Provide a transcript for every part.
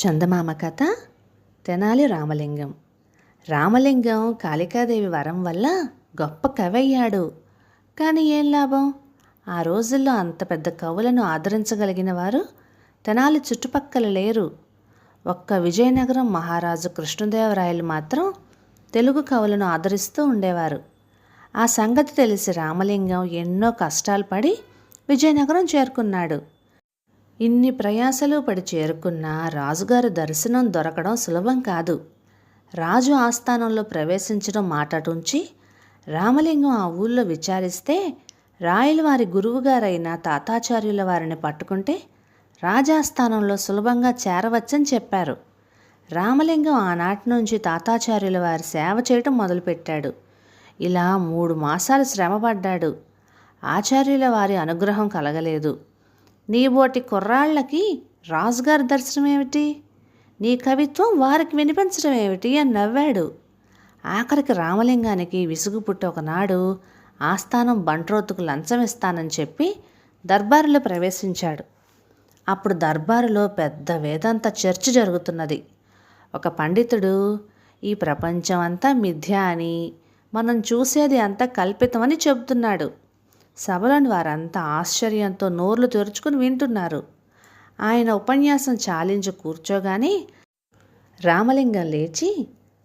చందమామ కథ. తెనాలి రామలింగం. రామలింగం కాళికాదేవి వరం వల్ల గొప్ప కవి అయ్యాడు. కానీ ఏం లాభం? ఆ రోజుల్లో అంత పెద్ద కవులను ఆదరించగలిగిన వారు తెనాలి చుట్టుపక్కల లేరు. ఒక్క విజయనగరం మహారాజు కృష్ణదేవరాయలు మాత్రం తెలుగు కవులను ఆదరిస్తూ ఉండేవారు. ఆ సంగతి తెలిసి రామలింగం ఎన్నో కష్టాలు పడి విజయనగరం చేరుకున్నాడు. ఇన్ని ప్రయాసలు పడి చేరుకున్న రాజుగారి దర్శనం దొరకడం సులభం కాదు. రాజు ఆస్థానంలో ప్రవేశించడం మాటటుంచి రామలింగం ఆ ఊళ్ళో విచారిస్తే రాయల వారి గురువుగారైన తాతాచార్యుల వారిని పట్టుకుంటే రాజాస్థానంలో సులభంగా చేరవచ్చని చెప్పారు. రామలింగం ఆనాటి నుంచి తాతాచార్యుల వారి సేవ చేయటం మొదలుపెట్టాడు. ఇలా 3 మాసాలు శ్రమపడ్డాడు. ఆచార్యుల వారి అనుగ్రహం కలగలేదు. నీబోటి కుర్రాళ్ళకి రాజుగారి దర్శనం ఏమిటి, నీ కవిత్వం వారికి వినిపించడం ఏమిటి అని నవ్వాడు. ఆఖరికి రామలింగానికి విసుగు పుట్టి ఒకనాడు ఆస్థానం బంట్రోతుకు లంచం ఇస్తానని చెప్పి దర్బారులో ప్రవేశించాడు. అప్పుడు దర్బారులో పెద్ద వేదాంత చర్చ జరుగుతున్నది. ఒక పండితుడు ఈ ప్రపంచం అంతా మిథ్య అని, మనం చూసేది అంతా కల్పితమని చెబుతున్నాడు. సభలోని వారంతా ఆశ్చర్యంతో నోర్లు తెరుచుకుని వింటున్నారు. ఆయన ఉపన్యాసం చాలించి కూర్చోగానే రామలింగం లేచి,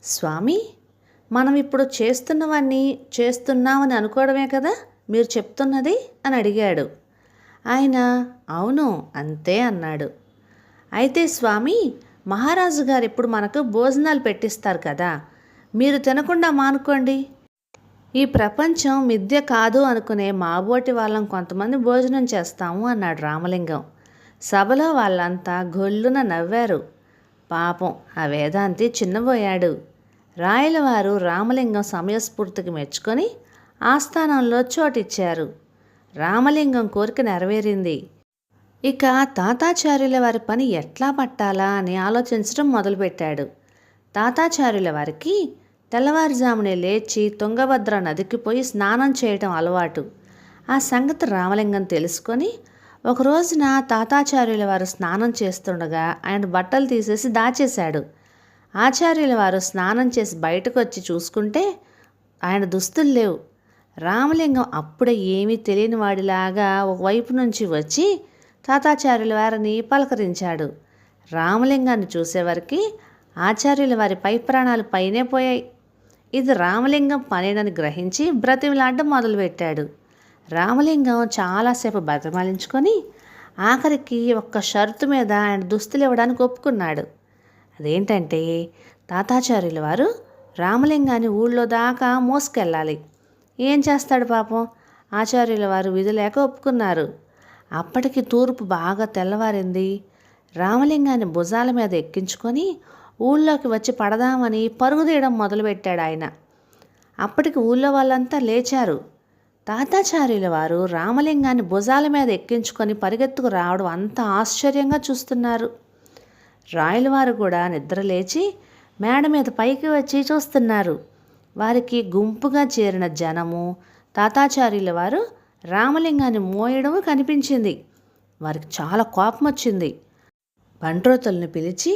స్వామి, మనం ఇప్పుడు చేస్తున్నవన్నీ చేస్తున్నామని అనుకోవడమే కదా మీరు చెప్తున్నది అని అడిగాడు. ఆయన అవును అంతే అన్నాడు. అయితే స్వామి, మహారాజు గారు ఇప్పుడు మనకు భోజనాలు పెట్టిస్తారు కదా, మీరు తినకుండా మానుకోండి. ఈ ప్రపంచం మిథ్య కాదు అనుకునే మాబోటి వాళ్ళం కొంతమంది భోజనం చేస్తాము అన్నాడు రామలింగం. సభలో వాళ్ళంతా గొల్లున నవ్వారు. పాపం ఆ వేదాంతి చిన్నబోయాడు. రాయలవారు రామలింగం సమయస్ఫూర్తికి మెచ్చుకొని ఆస్థానంలో చోటిచ్చారు. రామలింగం కోరిక నెరవేరింది. ఇక తాతాచార్యుల వారి పని ఎట్లా పట్టాలా అని ఆలోచించడం మొదలుపెట్టాడు. తాతాచార్యుల వారికి తెల్లవారుజామునే లేచి తుంగభద్ర నదికి పోయి స్నానం చేయటం అలవాటు. ఆ సంగతి రామలింగం తెలుసుకొని ఒక రోజున తాతాచార్యుల వారు స్నానం చేస్తుండగా ఆయన బట్టలు తీసేసి దాచేశాడు. ఆచార్యుల వారు స్నానం చేసి బయటకు వచ్చి చూసుకుంటే ఆయన దుస్తులు లేవు. రామలింగం అప్పుడే ఏమీ తెలియని వాడిలాగా ఒకవైపు నుంచి వచ్చి తాతాచార్యుల వారిని పలకరించాడు. రామలింగాన్ని చూసేవారికి ఆచార్యుల వారి పై ప్రాణాలు పైనే పోయాయి. ఇది రామలింగం పనేనని గ్రహించి బ్రతిమలాడడం మొదలుపెట్టాడు. రామలింగం చాలాసేపు బతిమాలించుకొని ఆఖరికి ఒక్క షరతు మీద ఆయన దుస్తులు ఇవ్వడానికి ఒప్పుకున్నాడు. అదేంటంటే తాతాచార్యుల వారు రామలింగాన్ని ఊళ్ళో దాకా మోసుకెళ్ళాలి. ఏం చేస్తాడు పాపం, ఆచార్యుల వారు విధి లేక ఒప్పుకున్నారు. అప్పటికి తూర్పు బాగా తెల్లవారింది. రామలింగాన్ని భుజాల మీద ఎక్కించుకొని ఊళ్ళోకి వచ్చి పడదామని పరుగు తీయడం మొదలుపెట్టాడు ఆయన. అప్పటికి ఊళ్ళో వాళ్ళంతా లేచారు. తాతాచార్యుల వారు రామలింగాన్ని భుజాల మీద ఎక్కించుకొని పరిగెత్తుకు రావడం అంత ఆశ్చర్యంగా చూస్తున్నారు. రాయలవారు కూడా నిద్ర లేచి మేడ మీద పైకి వచ్చి చూస్తున్నారు. వారికి గుంపుగా చేరిన జనము, తాతాచార్యుల వారు రామలింగాన్ని మోయడము కనిపించింది. వారికి చాలా కోపం వచ్చింది. బంట్రోతుల్ని పిలిచి,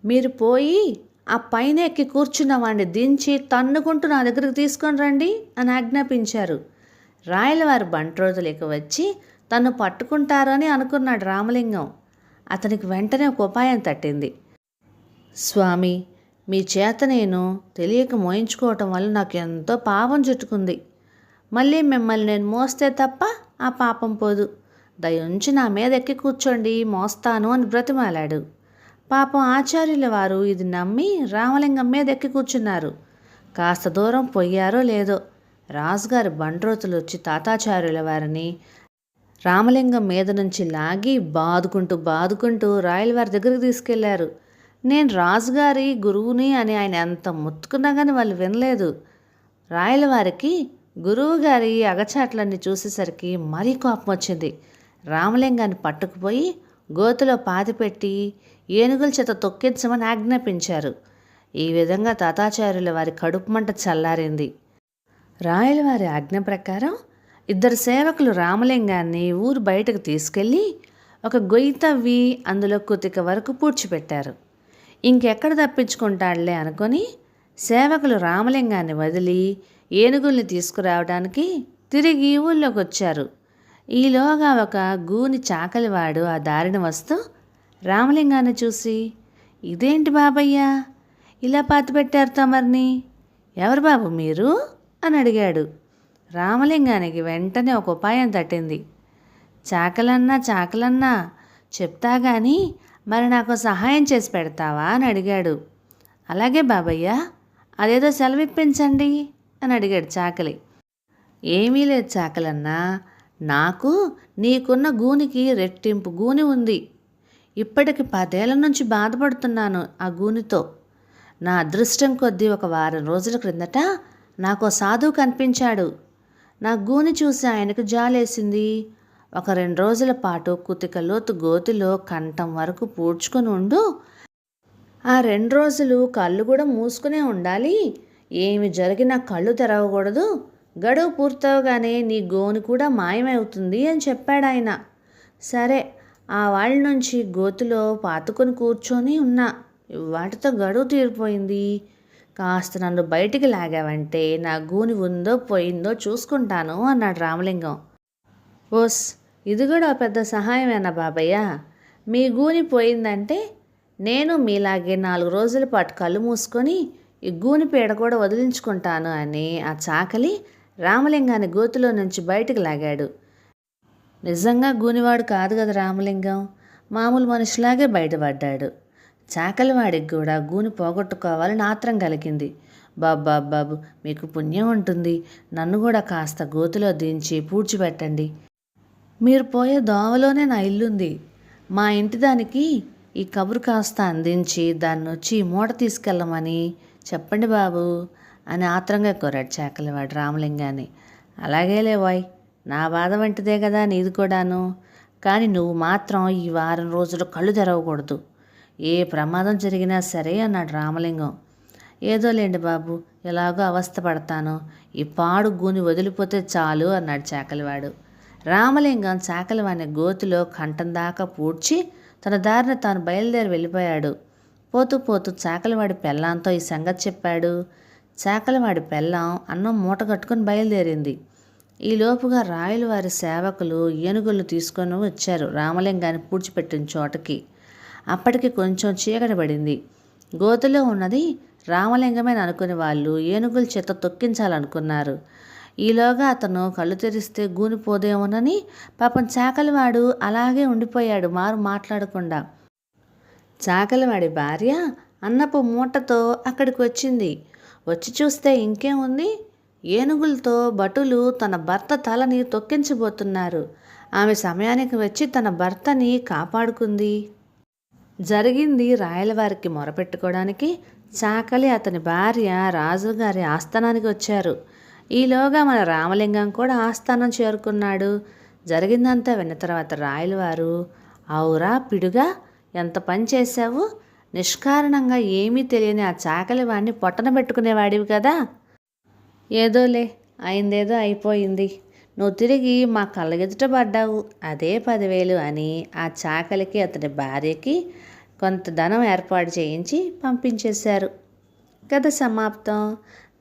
మీరు పోయి ఆ పైన ఎక్కి కూర్చున్న వాడిని దించి తన్నుకుంటూ నా దగ్గరికి తీసుకొని రండి అని ఆజ్ఞాపించారు. రాయలవారి బంట్రోతులు ఇక వచ్చి తన్ను పట్టుకుంటారని అనుకున్నాడు రామలింగం. అతనికి వెంటనే ఒక ఉపాయం తట్టింది. స్వామి, మీ చేత నేను తెలియక మోయించుకోవటం వల్ల నాకు ఎంతో పాపం చుట్టుకుంది. మళ్ళీ మిమ్మల్ని నేను మోస్తే తప్ప ఆ పాపం పోదు. దయుంచి నా మీద ఎక్కి కూర్చోండి, మోస్తాను అని బ్రతిమాలాడు. పాపం ఆచార్యుల వారు ఇది నమ్మి రామలింగం మీద ఎక్కి కూర్చున్నారు. కాస్త దూరం పోయారో లేదో రాజుగారి బంట్రోతులు వచ్చి తాతాచార్యుల వారిని రామలింగం మీద నుంచి లాగి బాదుకుంటూ రాయలవారి దగ్గరికి తీసుకెళ్లారు. నేను రాజుగారి గురువుని అని ఆయన ఎంత మొత్తుకున్నా కానీ వాళ్ళు వినలేదు. రాయలవారికి గురువుగారి అగచాట్లన్నీ చూసేసరికి మరీ కోపం వచ్చింది. రామలింగాన్ని పట్టుకుపోయి గోతులో పాతిపెట్టి ఏనుగుల చేత తొక్కించమని ఆజ్ఞాపించారు. ఈ విధంగా తాతాచార్యుల వారి కడుపు మంట చల్లారింది. రాయలవారి ఆజ్ఞ ప్రకారం 2 సేవకులు రామలింగాన్ని ఊరు బయటకు తీసుకెళ్ళి ఒక గొయ్యి తవ్వి అందులో కుతిక వరకు పూడ్చిపెట్టారు. ఇంకెక్కడ తప్పించుకుంటాడులే అనుకొని సేవకులు రామలింగాన్ని వదిలి ఏనుగుల్ని తీసుకురావడానికి తిరిగి ఊళ్ళోకి వచ్చారు. ఈలోగా ఒక గూని చాకలివాడు ఆ దారిన వస్తూ రామలింగాన్ని చూసి, ఇదేంటి బాబయ్య ఇలా పాతిపెట్టారు తమర్ని, ఎవరు బాబు మీరు అని అడిగాడు. రామలింగానికి వెంటనే ఒక ఉపాయం తట్టింది. చాకలన్నా చెప్తా గాని మరి నాకు సహాయం చేసి పెడతావా అని అడిగాడు. అలాగే బాబయ్య, అదేదో సెలవిప్పించండి అని అడిగాడు చాకలి. ఏమీ లేదు చాకలన్నా, నాకు నీకున్న గూనికి రెట్టింపు గూని ఉంది. ఇప్పటికి 10 ఏళ్ల నుంచి బాధపడుతున్నాను ఆ గూనితో. నా అదృష్టం కొద్దీ ఒక వారం రోజుల క్రిందట నాకు సాధువు కనిపించాడు. నా గూని చూసి ఆయనకు జాలేసింది. ఒక 2 రోజుల పాటు కుతికలోతు గోతిలో కంఠం వరకు పూడ్చుకొని ఉండు. ఆ 2 రోజులు కళ్ళు కూడా మూసుకునే ఉండాలి. ఏమి జరిగినా కళ్ళు తెరవకూడదు. గడువు పూర్తవగానే నీ గోని కూడా మాయమవుతుంది అని చెప్పాడు ఆయన. సరే, ఆ వాళ్ళ నుంచి గోతిలో పాతుకొని కూర్చొని ఉన్నా. వాటితో గడువు తీరిపోయింది. కాస్త నన్ను బయటికి లాగావంటే నా గూని ఉందో పోయిందో చూసుకుంటాను అన్నాడు రామలింగం. ఓస్, ఇది కూడా పెద్ద సహాయమేనా బాబయ్య? మీ గూని పోయిందంటే నేను మీలాగే 4 రోజుల పాటు కళ్ళు మూసుకొని ఈ గూని పీడ కూడా వదిలించుకుంటాను అని ఆ చాకలి రామలింగాన్ని గోతిలో నుంచి బయటికి లాగాడు. నిజంగా గూనివాడు కాదు కదా రామలింగం, మామూలు మనిషిలాగే బయటపడ్డాడు. చాకలివాడికి కూడా గూని పోగొట్టుకోవాలని ఆత్రం కలిగింది. బాబు మీకు పుణ్యం ఉంటుంది, నన్ను కూడా కాస్త గోతిలో దించి పూడ్చిపెట్టండి. మీరు పోయే దోవలోనే నా ఇల్లుంది. మా ఇంటి దానికి ఈ కబురు కాస్త అందించి దాన్ని వచ్చి మూట తీసుకెళ్ళమని చెప్పండి బాబు అని ఆత్రంగా కోరాడు చాకలివాడు రామలింగాన్ని. అలాగేలే వాయ్, నా బాధ వంటిదే కదా నీది కూడాను. కానీ నువ్వు మాత్రం ఈ వారం రోజులు కళ్ళు తెరవకూడదు. ఏ ప్రమాదం జరిగినా సరే అన్నాడు రామలింగం. ఏదోలేండి బాబు, ఎలాగో అవస్థ పడతాను. ఈ పాడు గూని వదిలిపోతే చాలు అన్నాడు చాకలివాడు. రామలింగం చాకలివాడిని గోతిలో కంఠం దాకా పూడ్చి తన దారిన తాను బయలుదేరి వెళ్ళిపోయాడు. పోతూ పోతూ చాకలివాడి పెళ్ళాంతో ఈ సంగతి చెప్పాడు. చాకలివాడి పెళ్ళాం అన్నం మూట కట్టుకుని బయలుదేరింది. ఈలోపుగా రాయల వారి సేవకులు ఏనుగులను తీసుకొని వచ్చారు రామలింగాన్ని పూడ్చిపెట్టిన చోటకి. అప్పటికి కొంచెం చీకటి పడింది. గోతిలో ఉన్నది రామలింగమే అనుకుని వాళ్ళు ఏనుగుల చేత తొక్కించాలనుకున్నారు. ఈలోగా అతను కళ్ళు తెరిస్తే గూనిపోదేమోనని పాపం చాకలివాడు అలాగే ఉండిపోయాడు మాట్లాడకుండా. చాకలివాడి భార్య అన్నపు మూటతో అక్కడికి వచ్చింది. వచ్చి చూస్తే ఇంకేముంది, ఏనుగులతో భటులు తన భర్త తలని తొక్కించబోతున్నారు. ఆమె సమయానికి వచ్చి తన భర్తని కాపాడుకుంది. జరిగింది రాయలవారికి మొరపెట్టుకోవడానికి చాకలి అతని భార్య రాజుగారి ఆస్థానానికి వచ్చారు. ఈలోగా మన రామలింగం కూడా ఆస్థానం చేరుకున్నాడు. జరిగిందంతా విన్న తర్వాత రాయలవారు, అవురా పిడుగా, ఎంత పని చేశావు, నిష్కారణంగా ఏమీ తెలియని ఆ చాకలివాడిని పొట్టన పెట్టుకునేవాడివి కదా. ఏదోలే, అయిందేదో అయిపోయింది. నువ్వు తిరిగి మా కళ్ళెదుట పడ్డావు, అదే 10,000 అని ఆ చాకలికి అతని భార్యకి కొంత ధనం ఏర్పాటు చేయించి పంపించేశారు. కథ సమాప్తం.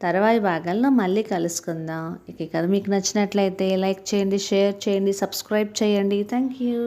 తర్వాయి భాగంలో మళ్ళీ కలుసుకుందాం. ఈ కథ మీకు నచ్చినట్లయితే లైక్ చేయండి, షేర్ చేయండి, సబ్స్క్రైబ్ చేయండి. Thank you.